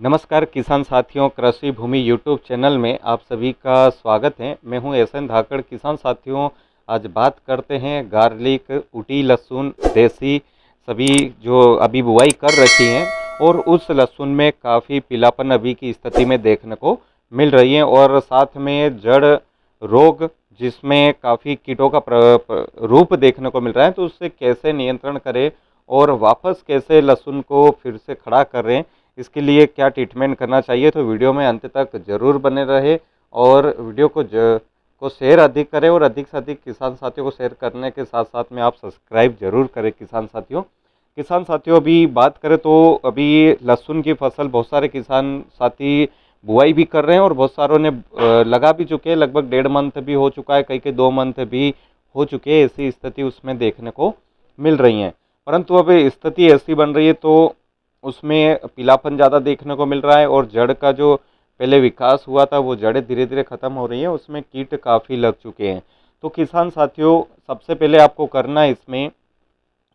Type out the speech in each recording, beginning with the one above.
नमस्कार किसान साथियों, कृषि भूमि यूट्यूब चैनल में आप सभी का स्वागत है। मैं हूं एसएन धाकड़। किसान साथियों, आज बात करते हैं गार्लिक, ऊटी लहसुन, देसी सभी जो अभी बुआई कर रखी हैं और उस लहसुन में काफ़ी पीलापन अभी की स्थिति में देखने को मिल रही है और साथ में जड़ रोग जिसमें काफ़ी कीटों का रूप देखने को मिल रहा है, तो उससे कैसे नियंत्रण करें और वापस कैसे लहसुन को फिर से खड़ा करें, इसके लिए क्या ट्रीटमेंट करना चाहिए। तो वीडियो में अंत तक जरूर बने रहे और वीडियो को शेयर अधिक करें और अधिक से अधिक किसान साथियों को शेयर करने के साथ साथ में आप सब्सक्राइब जरूर करें। किसान साथियों अभी बात करें तो अभी लहसुन की फसल बहुत सारे किसान साथी बुआई भी कर रहे हैं और बहुत सारों ने लगा भी चुके हैं। लगभग 1.5 मंथ भी हो चुका है, कई के 2 मंथ भी हो चुके हैं। ऐसी स्थिति उसमें देखने को मिल रही है, परंतु अब स्थिति ऐसी बन रही है तो उसमें पीलापन ज़्यादा देखने को मिल रहा है और जड़ का जो पहले विकास हुआ था वो जड़ें धीरे धीरे ख़त्म हो रही हैं, उसमें कीट काफ़ी लग चुके हैं। तो किसान साथियों, सबसे पहले आपको करना है इसमें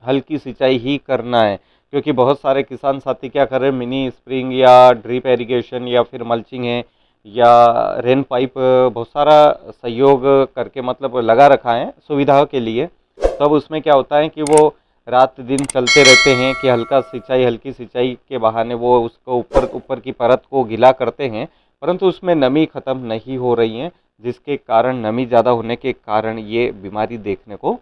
हल्की सिंचाई ही करना है, क्योंकि बहुत सारे किसान साथी क्या कर रहे हैं, मिनी स्प्रिंग या ड्रिप एरिगेशन या फिर मल्चिंग है या रेन पाइप बहुत सारा सहयोग करके मतलब लगा रखा है सुविधा के लिए। तब उसमें क्या होता है कि वो रात दिन चलते रहते हैं कि हल्की सिंचाई के बहाने वो उसको ऊपर ऊपर की परत को गीला करते हैं, परंतु उसमें नमी ख़त्म नहीं हो रही है, जिसके कारण नमी ज़्यादा होने के कारण ये बीमारी देखने को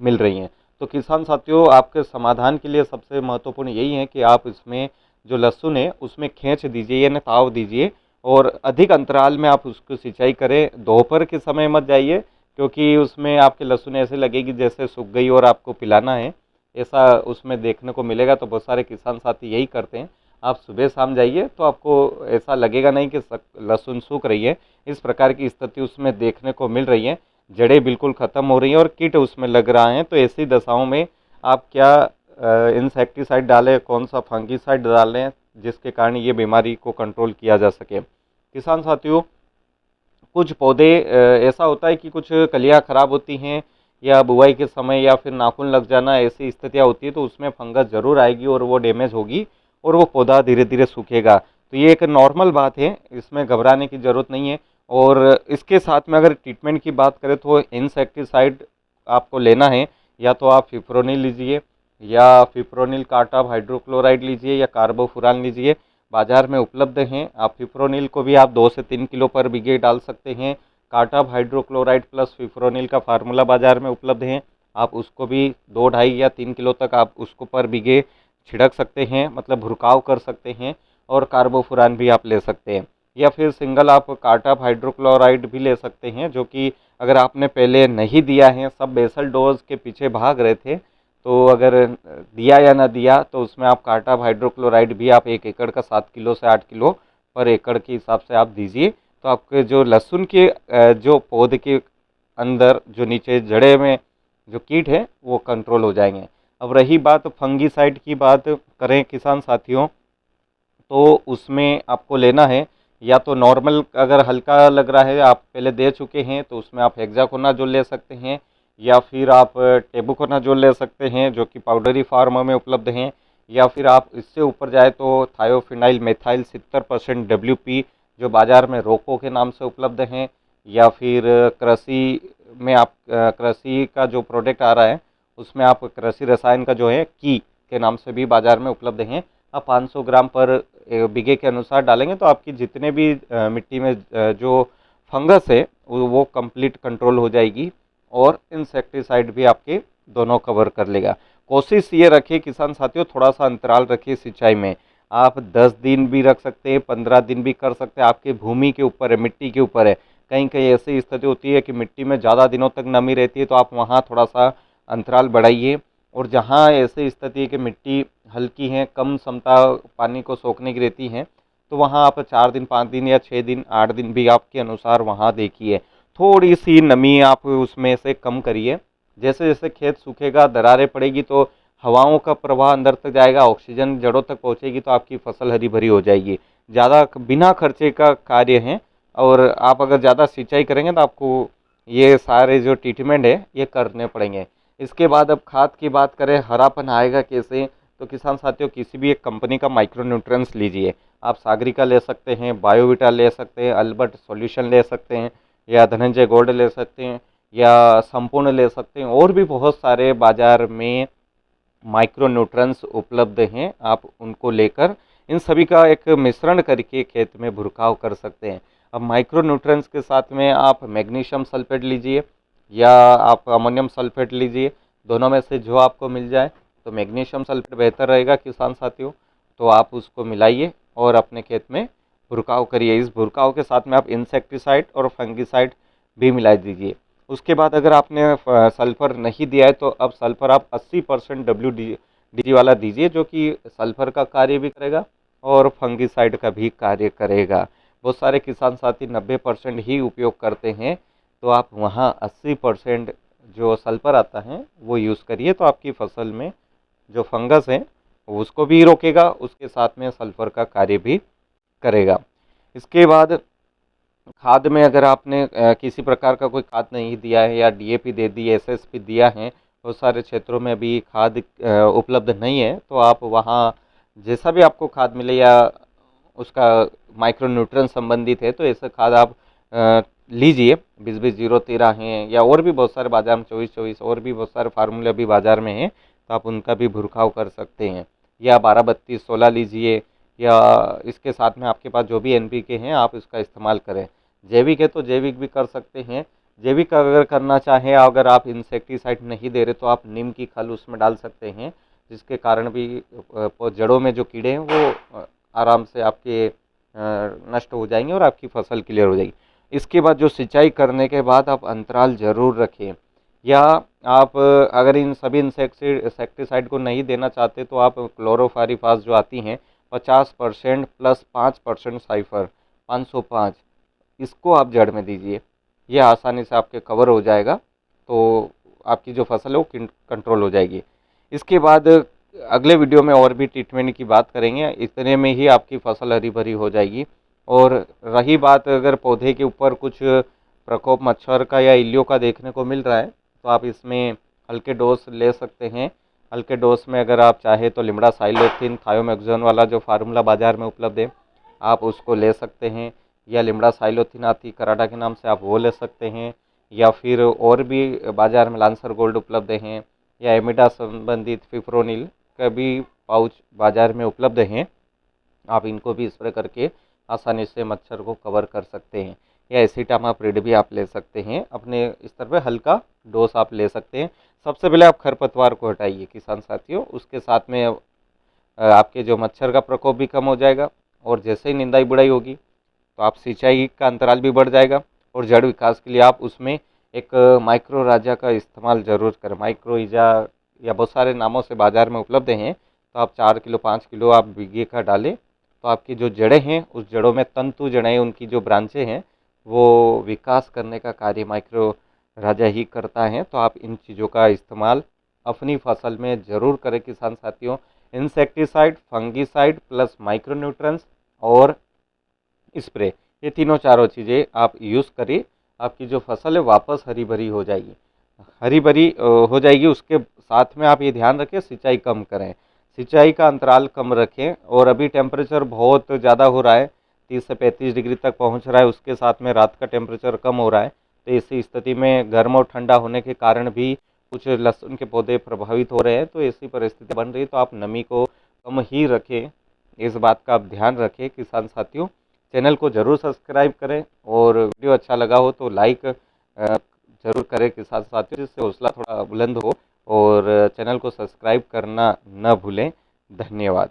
मिल रही हैं। तो किसान साथियों, आपके समाधान के लिए सबसे महत्वपूर्ण यही है कि आप इसमें जो लहसुन है उसमें खींच दीजिए या ताव दीजिए और अधिक अंतराल में आप उसको सिंचाई करें। दोपहर के समय मत जाइए, क्योंकि उसमें आपके लहसुन ऐसे लगेगी जैसे सूख गई और आपको पिलाना है, ऐसा उसमें देखने को मिलेगा। तो बहुत सारे किसान साथी यही करते हैं। आप सुबह शाम जाइए तो आपको ऐसा लगेगा नहीं कि लहसुन सूख रही है। इस प्रकार की स्थिति उसमें देखने को मिल रही है, जड़ें बिल्कुल ख़त्म हो रही हैं और कीट उसमें लग रहा है। तो ऐसी दशाओं में आप क्या इंसेक्टिसाइड डालें, कौन सा फंगीसाइड डालें जिसके कारण ये बीमारी को कंट्रोल किया जा सके। किसान साथियों, कुछ पौधे ऐसा होता है कि कुछ कलियां खराब होती हैं या बुआई के समय या फिर नाखून लग जाना, ऐसी स्थितियां होती है, तो उसमें फंगस जरूर आएगी और वो डैमेज होगी और वो पौधा धीरे धीरे सूखेगा। तो ये एक नॉर्मल बात है, इसमें घबराने की ज़रूरत नहीं है। और इसके साथ में अगर ट्रीटमेंट की बात करें तो इंसेक्टिसाइड आपको लेना है, या तो आप फिप्रोनिल लीजिए या फिप्रोनिल कार्टाप हाइड्रोक्लोराइड लीजिए या कार्बोफुरान लीजिए, बाजार में उपलब्ध हैं। आप फिप्रोनिल को भी आप 2 से 3 किलो पर बीघे डाल सकते हैं। कार्टाप हाइड्रोक्लोराइड प्लस फिप्रोनिल का फार्मूला बाजार में उपलब्ध है, आप उसको भी 2 ढाई या 3 किलो तक आप उसको पर बीघे छिड़क सकते हैं, मतलब भुरकाव कर सकते हैं। और कार्बोफुरान भी आप ले सकते हैं, या फिर सिंगल आप कार्टाप हाइड्रोक्लोराइड भी ले सकते हैं, जो कि अगर आपने पहले नहीं दिया है, सब बेसल डोज के पीछे भाग रहे थे, तो अगर दिया या ना दिया तो उसमें आप कार्टाप हाइड्रोक्लोराइड भी आप 1 एकड़ का 7 किलो से 8 किलो पर एकड़ के हिसाब से आप दीजिए। तो आपके जो लहसुन के जो पौधे के अंदर जो नीचे जड़े में जो कीट है वो कंट्रोल हो जाएंगे। अब रही बात फंगीसाइड की बात करें किसान साथियों, तो उसमें आपको लेना है, या तो नॉर्मल अगर हल्का लग रहा है आप पहले दे चुके हैं तो उसमें आप हेक्साकोनाजोल ले सकते हैं, या फिर आप टेबुकोनाजोल ले सकते हैं जो कि पाउडरी फार्म में उपलब्ध हैं, या फिर आप इससे ऊपर जाए तो थायोफिनाइल मेथाइल 70% WP जो बाज़ार में रोको के नाम से उपलब्ध हैं, या फिर कृषि में आप कृषि का जो प्रोडक्ट आ रहा है उसमें आप कृषि रसायन का जो है की के नाम से भी बाज़ार में उपलब्ध हैं। आप 500 ग्राम पर बीघे के अनुसार डालेंगे तो आपकी जितने भी मिट्टी में जो फंगस है वो कंप्लीट कंट्रोल हो जाएगी और इंसेक्टिसाइड भी आपके दोनों कवर कर लेगा। कोशिश ये रखिए किसान साथियों, थोड़ा सा अंतराल रखिए सिंचाई में। आप 10 दिन भी रख सकते हैं, 15 दिन भी कर सकते हैं, आपके भूमि के ऊपर है, मिट्टी के ऊपर है। कहीं कहीं ऐसी स्थिति होती है कि मिट्टी में ज़्यादा दिनों तक नमी रहती है, तो आप वहाँ थोड़ा सा अंतराल बढ़ाइए। और जहाँ ऐसी स्थिति है कि मिट्टी हल्की है, कम क्षमता पानी को सोखने की रहती है, तो वहाँ आप 4 दिन 5 दिन या 6 दिन 8 दिन भी आपके अनुसार वहाँ देखिए। थोड़ी सी नमी आप उसमें से कम करिए। जैसे जैसे खेत सूखेगा, दरारें पड़ेगी, तो हवाओं का प्रवाह अंदर तक जाएगा, ऑक्सीजन जड़ों तक पहुँचेगी, तो आपकी फसल हरी भरी हो जाएगी। ज़्यादा बिना खर्चे का कार्य है। और आप अगर ज़्यादा सिंचाई करेंगे तो आपको ये सारे जो ट्रीटमेंट है ये करने पड़ेंगे। इसके बाद अब खाद की बात करें, हरापन आएगा कैसे, तो किसान साथियों किसी भी एक कंपनी का माइक्रो न्यूट्रिएंट्स लीजिए। आप सागरिका ले सकते हैं, बायोविटा ले सकते हैं, अल्बर्ट सॉल्यूशन ले सकते हैं, या धनंजय गोल्ड ले सकते हैं, या संपूर्ण ले सकते हैं। और भी बहुत सारे बाजार में माइक्रो न्यूट्रंस उपलब्ध हैं, आप उनको लेकर इन सभी का एक मिश्रण करके खेत में भुरकाव कर सकते हैं। अब माइक्रो न्यूट्रंस के साथ में आप मैग्नीशियम सल्फेट लीजिए या आप अमोनियम सल्फेट लीजिए, दोनों में से जो आपको मिल जाए। तो मैग्नीशियम सल्फेट बेहतर रहेगा किसान साथियों, तो आप उसको मिलाइए और अपने खेत में भुरकाव करिए। इस भुरकाव के साथ में आप इंसेक्टिसाइड और फंगिसाइड भी मिला दीजिए। उसके बाद अगर आपने सल्फर नहीं दिया है तो अब सल्फर आप 80% WD वाला दीजिए, जो कि सल्फर का कार्य भी करेगा और फंगिसाइड का भी कार्य करेगा। बहुत सारे किसान साथी 90% ही उपयोग करते हैं, तो आप वहाँ 80% जो सल्फर आता है वो यूज़ करिए, तो आपकी फसल में जो फंगस है उसको भी रोकेगा, उसके साथ में सल्फर का कार्य भी करेगा। इसके बाद खाद में अगर आपने किसी प्रकार का कोई खाद नहीं दिया है या DAP दे दी, SSP दिया है, बहुत सारे क्षेत्रों में अभी खाद उपलब्ध नहीं है, तो आप वहाँ जैसा भी आपको खाद मिले या उसका माइक्रो न्यूट्रिएंट संबंधित है तो ऐसा खाद आप लीजिए। 20-20-0-13 हैं, या और भी बहुत सारे बाजार में 24-24 और भी बहुत सारे फार्मूले अभी बाजार में हैं, तो आप उनका भी भुरखाव कर सकते हैं। या 12-32-16 लीजिए, या इसके साथ में आपके पास जो भी NPK हैं आप इसका इस्तेमाल करें। जैविक है तो जैविक भी कर सकते हैं। जैविक अगर करना चाहें, अगर आप इंसेक्टिसाइड नहीं दे रहे तो आप नीम की खल उसमें डाल सकते हैं, जिसके कारण भी जड़ों में जो कीड़े हैं वो आराम से आपके नष्ट हो जाएंगे और आपकी फसल क्लियर हो जाएगी। इसके बाद जो सिंचाई करने के बाद आप अंतराल जरूर रखें, या आप अगर इन सभी इंसेक्टिसाइड को नहीं देना चाहते तो आप क्लोरोफारीफास जो आती हैं 50% प्लस 5% साइफर 505, इसको आप जड़ में दीजिए। ये आसानी से आपके कवर हो जाएगा, तो आपकी जो फसल है वो कंट्रोल हो जाएगी। इसके बाद अगले वीडियो में और भी ट्रीटमेंट की बात करेंगे, इतने में ही आपकी फसल हरी भरी हो जाएगी। और रही बात अगर पौधे के ऊपर कुछ प्रकोप मच्छर का या इल्लियों का देखने को मिल रहा है, तो आप इसमें हल्के डोज ले सकते हैं। हल्के डोज में अगर आप चाहे तो लिमड़ा साइलोथिन थायोमेक्सोन वाला जो फार्मूला बाजार में उपलब्ध है आप उसको ले सकते हैं, या लिमड़ा साइलोथिन आती कराडा के नाम से आप वो ले सकते हैं, या फिर और भी बाजार में लांसर गोल्ड उपलब्ध हैं, या एमिडा संबंधित फिप्रोनिल का भी पाउच बाजार में उपलब्ध हैं। आप इनको भी स्प्रे करके आसानी से मच्छर को कवर कर सकते हैं। या एसिटामाप्रिड भी आप ले सकते हैं, अपने स्तर पर हल्का डोज आप ले सकते हैं। सबसे पहले आप खरपतवार को हटाइए किसान साथियों, उसके साथ में आपके जो मच्छर का प्रकोप भी कम हो जाएगा। और जैसे ही निंदाई बुड़ाई होगी तो आप सिंचाई का अंतराल भी बढ़ जाएगा, और जड़ विकास के लिए आप उसमें एक माइक्रो राजा का इस्तेमाल जरूर करें। माइक्रो ईजा या बहुत सारे नामों से बाजार में उपलब्ध हैं, तो आप 4 किलो 5 किलो आप बीघे का डालें, तो आपकी जो जड़ें हैं उस जड़ों में तंतु जड़ें उनकी जो ब्रांचें हैं वो विकास करने का कार्य माइक्रो राजा ही करता है। तो आप इन चीज़ों का इस्तेमाल अपनी फसल में ज़रूर करें किसान साथियों। Insecticide, fungicide plus micro nutrients और स्प्रे, ये तीनों चारों चीज़ें आप यूज़ करिए, आपकी जो फसल है वापस हरी भरी हो जाएगी। हरी भरी हो जाएगी। उसके साथ में आप ये ध्यान रखें सिंचाई कम करें, सिंचाई का अंतराल कम रखें। और अभी टेम्परेचर बहुत ज़्यादा हो रहा है, 30 से 35 डिग्री तक पहुंच रहा है, उसके साथ में रात का टेम्परेचर कम हो रहा है। तो ऐसी स्थिति में गर्म और ठंडा होने के कारण भी कुछ लहसुन के पौधे प्रभावित हो रहे हैं, तो ऐसी परिस्थिति बन रही है। तो आप नमी को कम ही रखें, इस बात का आप ध्यान रखें किसान साथियों। चैनल को ज़रूर सब्सक्राइब करें, और वीडियो अच्छा लगा हो तो लाइक ज़रूर करें किसान साथियों, जिससे हौसला थोड़ा बुलंद हो। और चैनल को सब्सक्राइब करना न भूलें। धन्यवाद।